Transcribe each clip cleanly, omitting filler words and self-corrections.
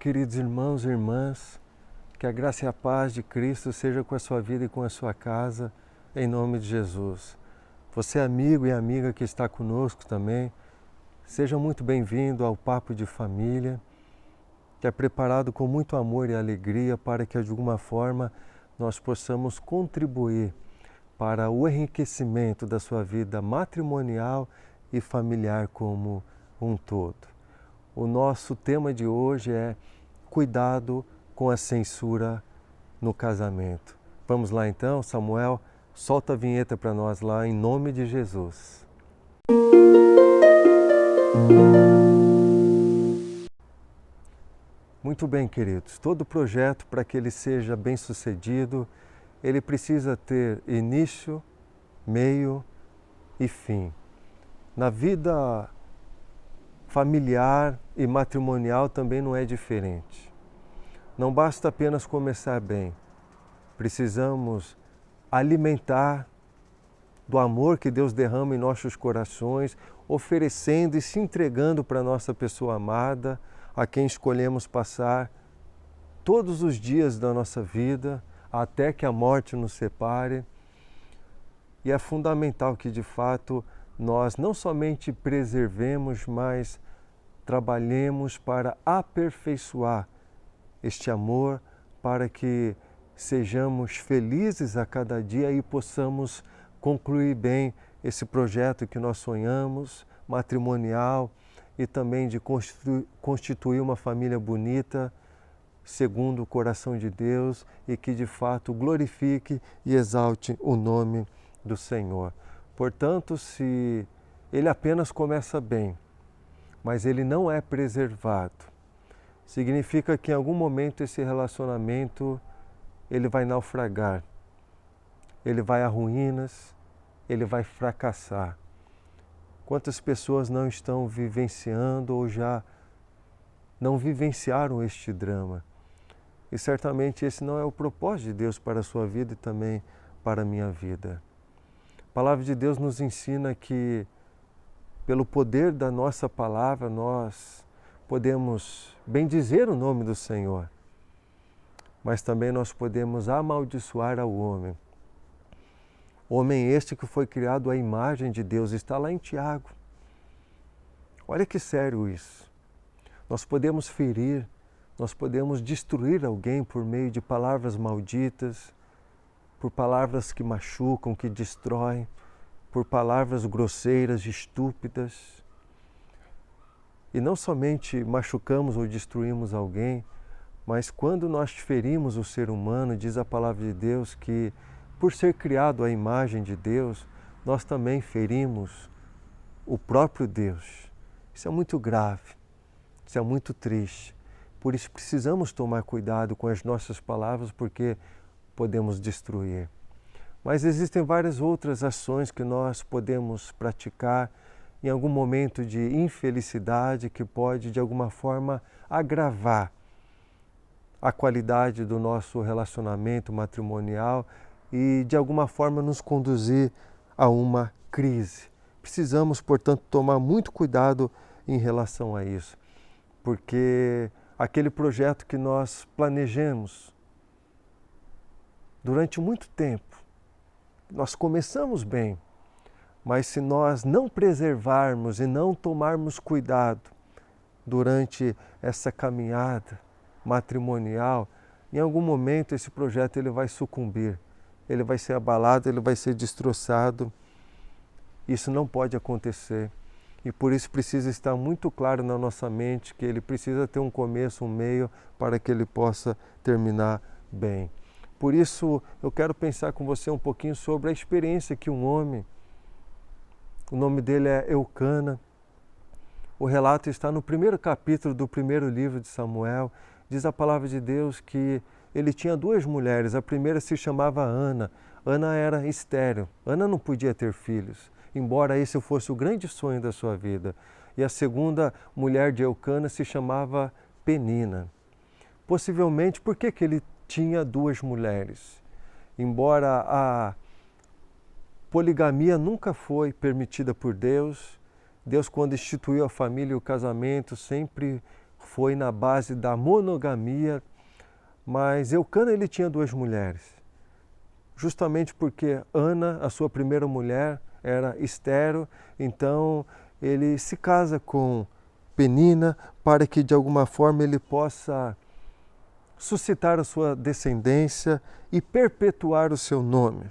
queridos irmãos e irmãs, que a graça e a paz de Cristo seja com a sua vida e com a sua casa, em nome de Jesus. Você, amigo e amiga que está conosco também, seja muito bem-vindo ao Papo de Família, que é preparado com muito amor e alegria para que, de alguma forma, nós possamos contribuir para o enriquecimento da sua vida matrimonial e familiar como um todo. O nosso tema de hoje é cuidado com a censura no casamento. Vamos lá então, Samuel, solta a vinheta para nós lá, em nome de Jesus. Muito bem, queridos. Todo projeto, para que ele seja bem-sucedido, ele precisa ter início, meio e fim. Na vida familiar e matrimonial também não é diferente. Não basta apenas começar bem. Precisamos alimentar do amor que Deus derrama em nossos corações, oferecendo e se entregando para a nossa pessoa amada, a quem escolhemos passar todos os dias da nossa vida, até que a morte nos separe. E é fundamental que, de fato, nós não somente preservemos, mas trabalhemos para aperfeiçoar este amor, para que sejamos felizes a cada dia e possamos concluir bem esse projeto que nós sonhamos, matrimonial, e também de constituir uma família bonita, segundo o coração de Deus, e que de fato glorifique e exalte o nome do Senhor. Portanto, se ele apenas começa bem, mas ele não é preservado, significa que em algum momento esse relacionamento ele vai naufragar, ele vai a ruínas, ele vai fracassar. Quantas pessoas não estão vivenciando ou já não vivenciaram este drama? E certamente esse não é o propósito de Deus para a sua vida e também para a minha vida. A palavra de Deus nos ensina que, pelo poder da nossa palavra, nós podemos bendizer o nome do Senhor, mas também nós podemos amaldiçoar ao homem. Homem este que foi criado à imagem de Deus, está lá em Tiago. Olha que sério isso. Nós podemos ferir, nós podemos destruir alguém por meio de palavras malditas, por palavras que machucam, que destroem, por palavras grosseiras, estúpidas. E não somente machucamos ou destruímos alguém, mas quando nós ferimos o ser humano, diz a palavra de Deus que, por ser criado à imagem de Deus, nós também ferimos o próprio Deus. Isso é muito grave, isso é muito triste. Por isso precisamos tomar cuidado com as nossas palavras, porque podemos destruir. Mas existem várias outras ações que nós podemos praticar em algum momento de infelicidade que pode, de alguma forma, agravar a qualidade do nosso relacionamento matrimonial e, de alguma forma, nos conduzir a uma crise. Precisamos, portanto, tomar muito cuidado em relação a isso, porque aquele projeto que nós planejamos durante muito tempo, nós começamos bem, mas se nós não preservarmos e não tomarmos cuidado durante essa caminhada matrimonial, em algum momento esse projeto ele vai sucumbir, ele vai ser abalado, ele vai ser destroçado. Isso não pode acontecer. E por isso precisa estar muito claro na nossa mente que ele precisa ter um começo, um meio, para que ele possa terminar bem. Por isso eu quero pensar com você um pouquinho sobre a experiência que um homem, o nome dele é Eucana, o relato está no primeiro capítulo do primeiro livro de Samuel. Diz a palavra de Deus que ele tinha duas mulheres, a primeira se chamava Ana. Ana era estéril, Ana não podia ter filhos, embora esse fosse o grande sonho da sua vida. E a segunda mulher de Eucana se chamava Penina. Possivelmente, por que ele tinha duas mulheres? Embora a poligamia nunca foi permitida por Deus, Deus, quando instituiu a família e o casamento, sempre foi na base da monogamia, mas Eucana ele tinha 2 mulheres. Justamente porque Ana, a sua primeira mulher, era estéril, então ele se casa com Penina para que de alguma forma ele possa suscitar a sua descendência e perpetuar o seu nome.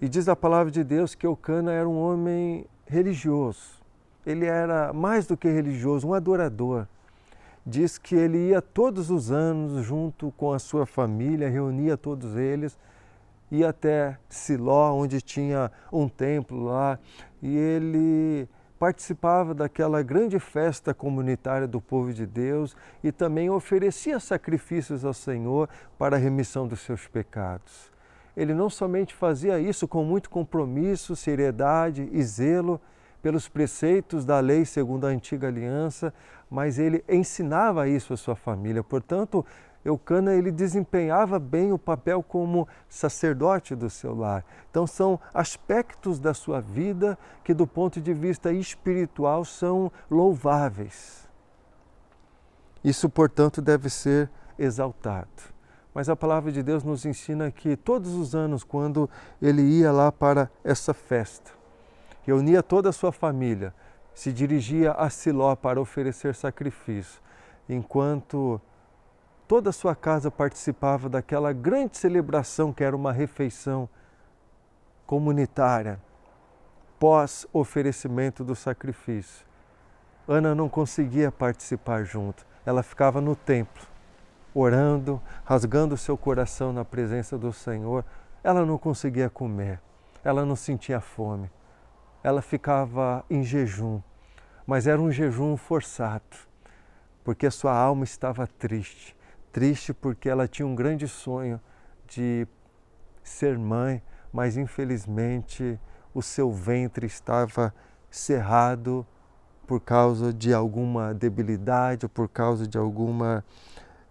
E diz a palavra de Deus que Eucana era um homem religioso. Ele era mais do que religioso, um adorador. Diz que ele ia todos os anos junto com a sua família, reunia todos eles, ia até Siló, onde tinha um templo lá, e ele participava daquela grande festa comunitária do povo de Deus e também oferecia sacrifícios ao Senhor para a remissão dos seus pecados. Ele não somente fazia isso com muito compromisso, seriedade e zelo pelos preceitos da lei segundo a antiga aliança, mas ele ensinava isso à sua família. Portanto, Eucana ele desempenhava bem o papel como sacerdote do seu lar. Então são aspectos da sua vida que do ponto de vista espiritual são louváveis. Isso, portanto, deve ser exaltado. Mas a palavra de Deus nos ensina que todos os anos, quando ele ia lá para essa festa, reunia toda a sua família, se dirigia a Siló para oferecer sacrifício, enquanto toda a sua casa participava daquela grande celebração que era uma refeição comunitária, pós-oferecimento do sacrifício. Ana não conseguia participar junto, ela ficava no templo, orando, rasgando seu coração na presença do Senhor. Ela não conseguia comer, ela não sentia fome, ela ficava em jejum, mas era um jejum forçado, porque a sua alma estava triste. Triste porque ela tinha um grande sonho de ser mãe, mas infelizmente o seu ventre estava cerrado por causa de alguma debilidade, por causa de alguma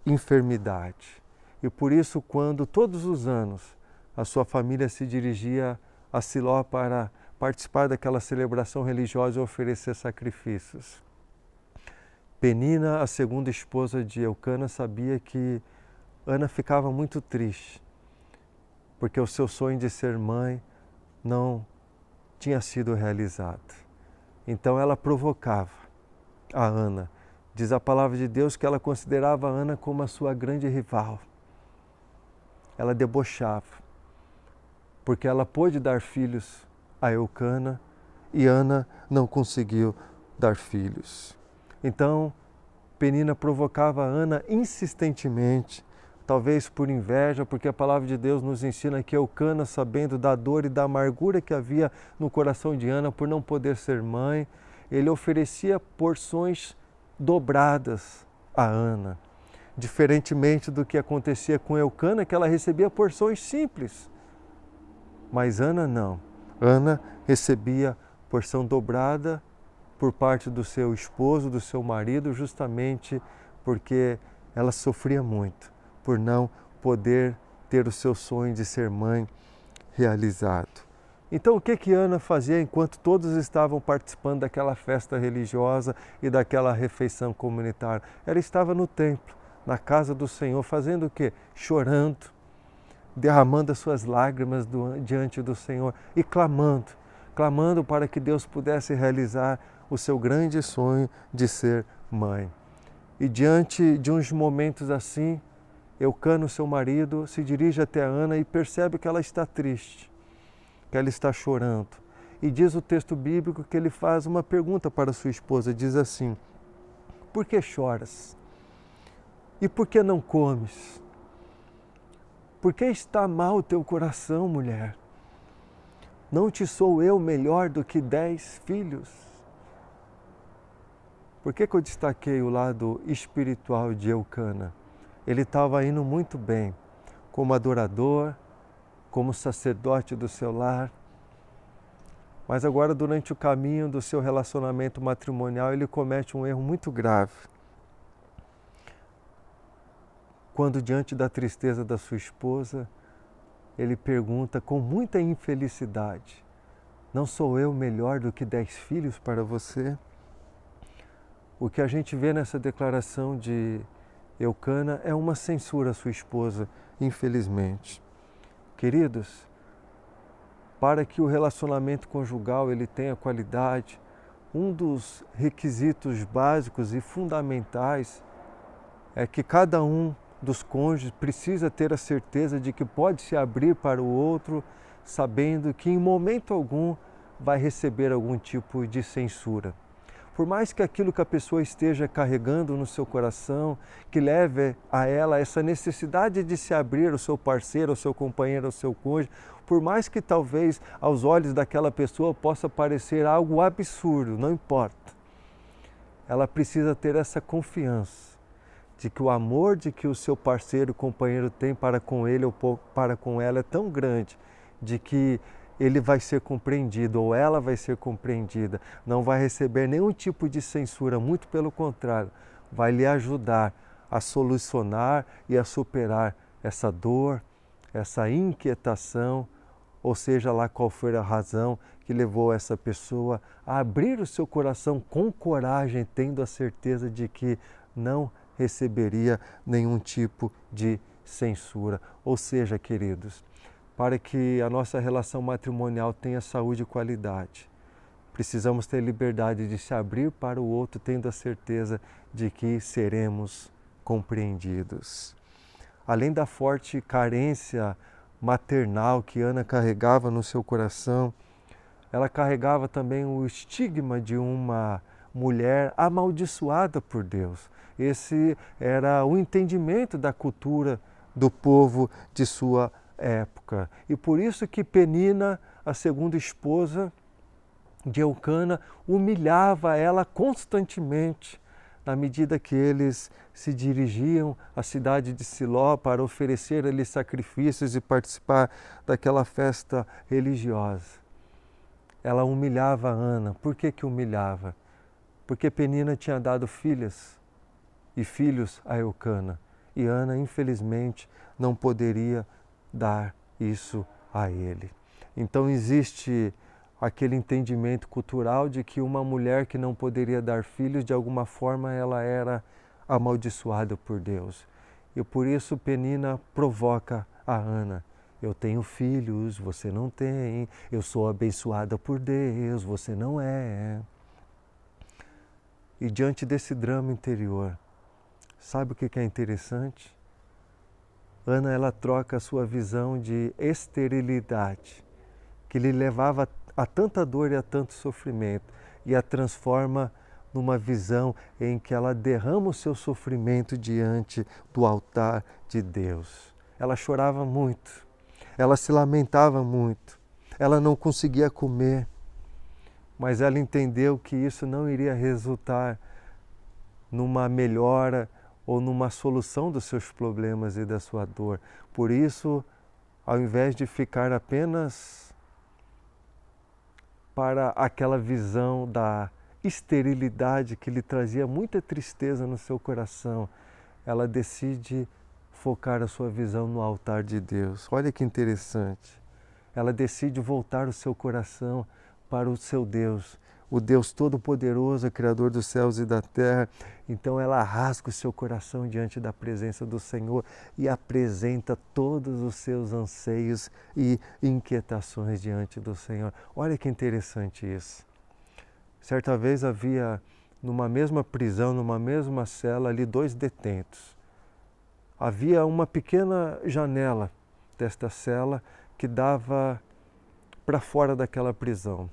enfermidade. E por isso, quando todos os anos a sua família se dirigia a Siló para participar daquela celebração religiosa e oferecer sacrifícios, Penina, a segunda esposa de Eucana, sabia que Ana ficava muito triste, porque o seu sonho de ser mãe não tinha sido realizado. Então ela provocava a Ana. Diz a palavra de Deus que ela considerava a Ana como a sua grande rival. Ela debochava, porque ela pôde dar filhos a Eucana e Ana não conseguiu dar filhos. Então, Penina provocava a Ana insistentemente, talvez por inveja, porque a palavra de Deus nos ensina que Eucana, sabendo da dor e da amargura que havia no coração de Ana por não poder ser mãe, ele oferecia porções dobradas a Ana, diferentemente do que acontecia com Eucana, que ela recebia porções simples. Mas Ana não. Ana recebia porção dobrada por parte do seu esposo, do seu marido, justamente porque ela sofria muito por não poder ter o seu sonho de ser mãe realizado. Então, o que Ana fazia enquanto todos estavam participando daquela festa religiosa e daquela refeição comunitária? Ela estava no templo, na casa do Senhor, fazendo o quê? Chorando, derramando as suas lágrimas diante do Senhor e clamando para que Deus pudesse realizar o seu grande sonho de ser mãe. E diante de uns momentos assim, Eucana, seu marido, se dirige até Ana e percebe que ela está triste, que ela está chorando. E diz o texto bíblico que ele faz uma pergunta para sua esposa, diz assim: por que choras? E por que não comes? Por que está mal o teu coração, mulher? Não te sou eu melhor do que 10 filhos? Por que eu destaquei o lado espiritual de Eucana? Ele estava indo muito bem, como adorador, como sacerdote do seu lar. Mas agora, durante o caminho do seu relacionamento matrimonial, ele comete um erro muito grave. Quando, diante da tristeza da sua esposa, ele pergunta com muita infelicidade: não sou eu melhor do que 10 filhos para você? O que a gente vê nessa declaração de Eucana é uma censura à sua esposa, infelizmente. Queridos, para que o relacionamento conjugal ele tenha qualidade, um dos requisitos básicos e fundamentais é que cada um dos cônjuges precisa ter a certeza de que pode se abrir para o outro, sabendo que em momento algum vai receber algum tipo de censura. Por mais que aquilo que a pessoa esteja carregando no seu coração, que leve a ela essa necessidade de se abrir ao seu parceiro, ao seu companheiro, ao seu cônjuge, por mais que talvez aos olhos daquela pessoa possa parecer algo absurdo, não importa. Ela precisa ter essa confiança de que o amor de que o seu parceiro, companheiro tem para com ele ou para com ela é tão grande, de que ele vai ser compreendido ou ela vai ser compreendida, não vai receber nenhum tipo de censura, muito pelo contrário, vai lhe ajudar a solucionar e a superar essa dor, essa inquietação, ou seja lá qual for a razão que levou essa pessoa a abrir o seu coração com coragem, tendo a certeza de que não receberia nenhum tipo de censura. Ou seja, queridos, para que a nossa relação matrimonial tenha saúde e qualidade, precisamos ter liberdade de se abrir para o outro, tendo a certeza de que seremos compreendidos. Além da forte carência maternal que Ana carregava no seu coração, ela carregava também o estigma de uma mulher amaldiçoada por Deus. Esse era o entendimento da cultura do povo de sua época. E por isso que Penina, a segunda esposa de Eucana, humilhava ela constantemente, na medida que eles se dirigiam à cidade de Siló para oferecer ali sacrifícios e participar daquela festa religiosa. Ela humilhava Ana. Por que humilhava? Porque Penina tinha dado filhas e filhos a Eucana. E Ana, infelizmente, não poderia dar isso a ele. Então existe aquele entendimento cultural de que uma mulher que não poderia dar filhos, de alguma forma ela era amaldiçoada por Deus. E por isso Penina provoca a Ana. Eu tenho filhos, você não tem. Eu sou abençoada por Deus, você não é. E diante desse drama interior, sabe o que é interessante? Ana, ela troca a sua visão de esterilidade, que lhe levava a tanta dor e a tanto sofrimento, e a transforma numa visão em que ela derrama o seu sofrimento diante do altar de Deus. Ela chorava muito, ela se lamentava muito, ela não conseguia comer, mas ela entendeu que isso não iria resultar numa melhora ou numa solução dos seus problemas e da sua dor. Por isso, ao invés de ficar apenas para aquela visão da esterilidade que lhe trazia muita tristeza no seu coração, ela decide focar a sua visão no altar de Deus. Olha que interessante. Ela decide voltar o seu coração para o seu Deus, o Deus Todo-Poderoso, Criador dos céus e da terra. Então ela rasga o seu coração diante da presença do Senhor e apresenta todos os seus anseios e inquietações diante do Senhor. Olha que interessante isso. Certa vez havia numa mesma prisão, numa mesma cela ali, 2 detentos. Havia uma pequena janela desta cela que dava para fora daquela prisão.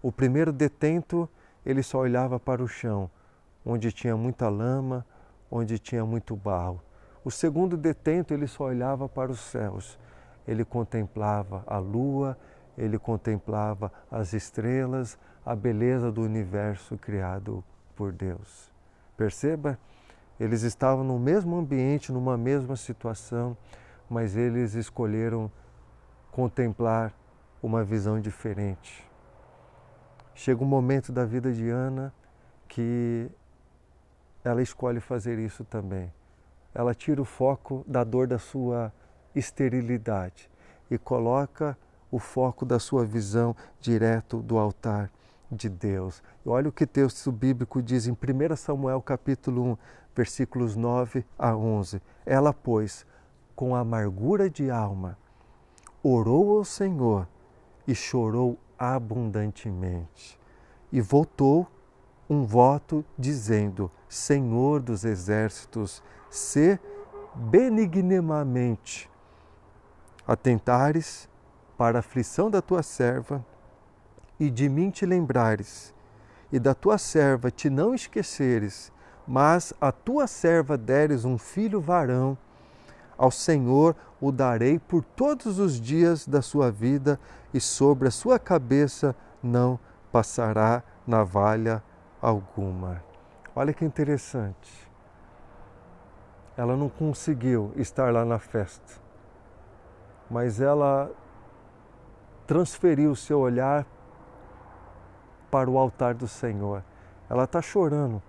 O primeiro detento, ele só olhava para o chão, onde tinha muita lama, onde tinha muito barro. O segundo detento, ele só olhava para os céus. Ele contemplava a lua, ele contemplava as estrelas, a beleza do universo criado por Deus. Perceba? Eles estavam no mesmo ambiente, numa mesma situação, mas eles escolheram contemplar uma visão diferente. Chega um momento da vida de Ana que ela escolhe fazer isso também. Ela tira o foco da dor da sua esterilidade e coloca o foco da sua visão direto do altar de Deus. E olha o que o texto bíblico diz em 1 Samuel capítulo 1, versículos 9 a 11. Ela, pois, com amargura de alma, orou ao Senhor e chorou abundantemente. E voltou um voto dizendo: Senhor dos exércitos, se benignamente atentares para a aflição da tua serva e de mim te lembrares, e da tua serva te não esqueceres, mas a tua serva deres um filho varão, ao Senhor o darei por todos os dias da sua vida, e sobre a sua cabeça não passará navalha alguma. Olha que interessante. Ela não conseguiu estar lá na festa, mas ela transferiu o seu olhar para o altar do Senhor. Ela está chorando,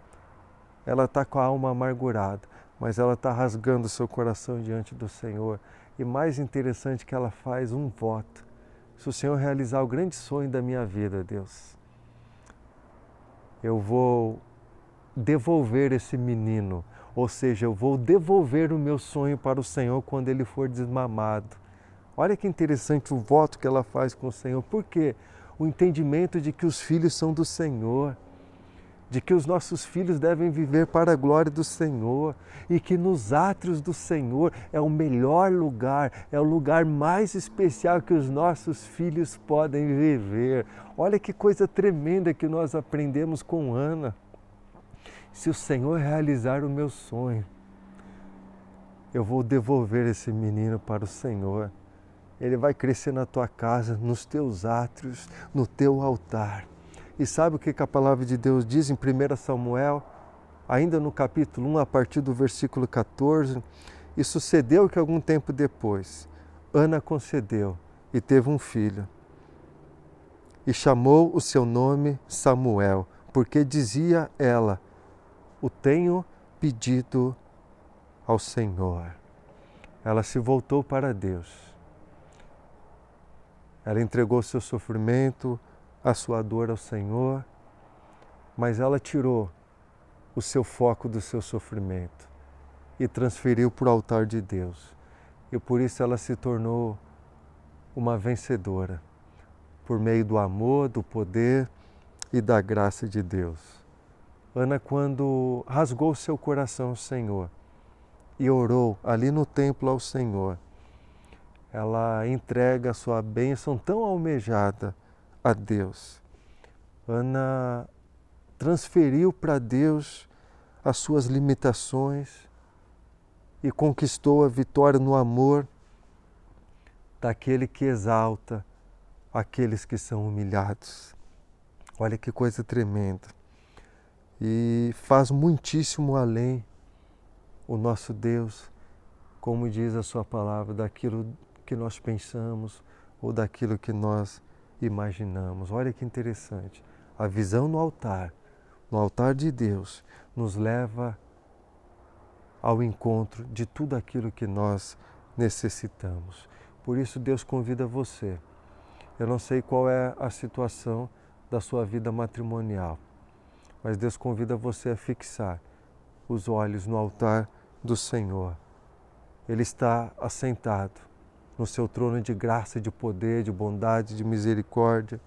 ela está com a alma amargurada, mas ela está rasgando o seu coração diante do Senhor. E mais interessante que ela faz um voto. Se o Senhor realizar o grande sonho da minha vida, Deus, eu vou devolver esse menino, ou seja, eu vou devolver o meu sonho para o Senhor quando ele for desmamado. Olha que interessante o voto que ela faz com o Senhor. Por quê? O entendimento de que os filhos são do Senhor, de que os nossos filhos devem viver para a glória do Senhor e que nos átrios do Senhor é o melhor lugar, é o lugar mais especial que os nossos filhos podem viver. Olha que coisa tremenda que nós aprendemos com Ana. Se o Senhor realizar o meu sonho, eu vou devolver esse menino para o Senhor. Ele vai crescer na tua casa, nos teus átrios, no teu altar. E sabe o que a palavra de Deus diz em 1 Samuel, ainda no capítulo 1, a partir do versículo 14? E sucedeu que algum tempo depois, Ana concebeu e teve um filho. E chamou o seu nome Samuel, porque dizia ela: o tenho pedido ao Senhor. Ela se voltou para Deus. Ela entregou seu sofrimento, a sua dor ao Senhor, mas ela tirou o seu foco do seu sofrimento e transferiu para o altar de Deus. E por isso ela se tornou uma vencedora, por meio do amor, do poder e da graça de Deus. Ana, quando rasgou seu coração ao Senhor e orou ali no templo ao Senhor, ela entrega a sua bênção tão almejada a Deus. Ana transferiu para Deus as suas limitações e conquistou a vitória no amor daquele que exalta aqueles que são humilhados. Olha que coisa tremenda. E faz muitíssimo além o nosso Deus, como diz a sua palavra, daquilo que nós pensamos ou daquilo que nós imaginamos. Olha que interessante. A visão no altar de Deus, nos leva ao encontro de tudo aquilo que nós necessitamos. Por isso Deus convida você. Eu não sei qual é a situação da sua vida matrimonial, mas Deus convida você a fixar os olhos no altar do Senhor. Ele está assentado no seu trono de graça, de poder, de bondade, de misericórdia.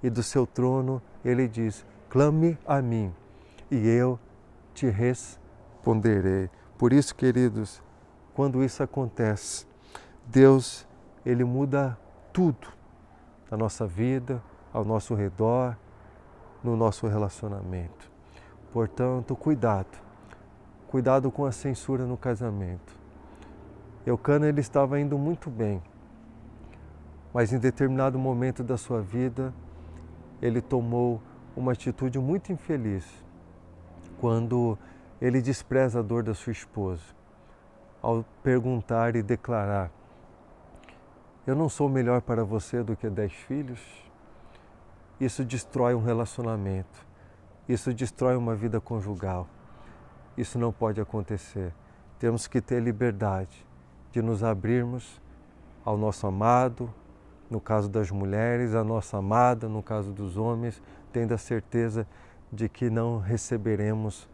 E do seu trono ele diz: clame a mim e eu te responderei. Por isso, queridos, quando isso acontece, Deus, ele muda tudo na nossa vida, ao nosso redor, no nosso relacionamento. Portanto, cuidado com a censura no casamento. Eucana, ele estava indo muito bem, mas em determinado momento da sua vida, ele tomou uma atitude muito infeliz, quando ele despreza a dor da sua esposa, ao perguntar e declarar: eu não sou melhor para você do que 10 filhos? Isso destrói um relacionamento, isso destrói uma vida conjugal. Isso não pode acontecer. Temos que ter liberdade de nos abrirmos ao nosso amado, no caso das mulheres, a nossa amada, no caso dos homens, tendo a certeza de que não receberemos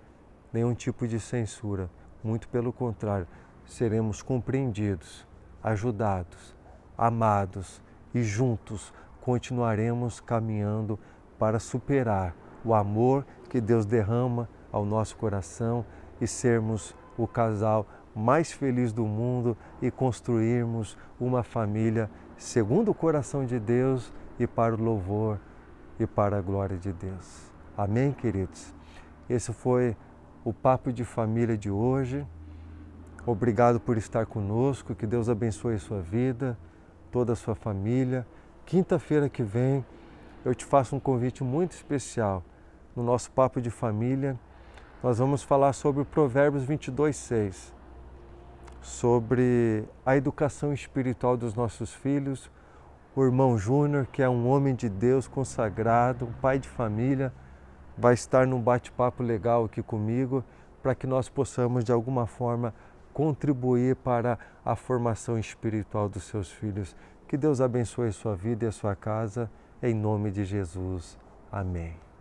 nenhum tipo de censura. Muito pelo contrário, seremos compreendidos, ajudados, amados e juntos continuaremos caminhando para superar o amor que Deus derrama ao nosso coração e sermos o casal mais feliz do mundo e construirmos uma família segundo o coração de Deus e para o louvor e para a glória de Deus. Amém, queridos? Esse foi o Papo de Família de hoje. Obrigado por estar conosco, que Deus abençoe a sua vida, toda a sua família. Quinta-feira que vem eu te faço um convite muito especial. No nosso Papo de Família, nós vamos falar sobre o Provérbios 22:6, sobre a educação espiritual dos nossos filhos. O irmão Júnior, que é um homem de Deus consagrado, um pai de família, vai estar num bate-papo legal aqui comigo, para que nós possamos, de alguma forma, contribuir para a formação espiritual dos seus filhos. Que Deus abençoe a sua vida e a sua casa, em nome de Jesus. Amém.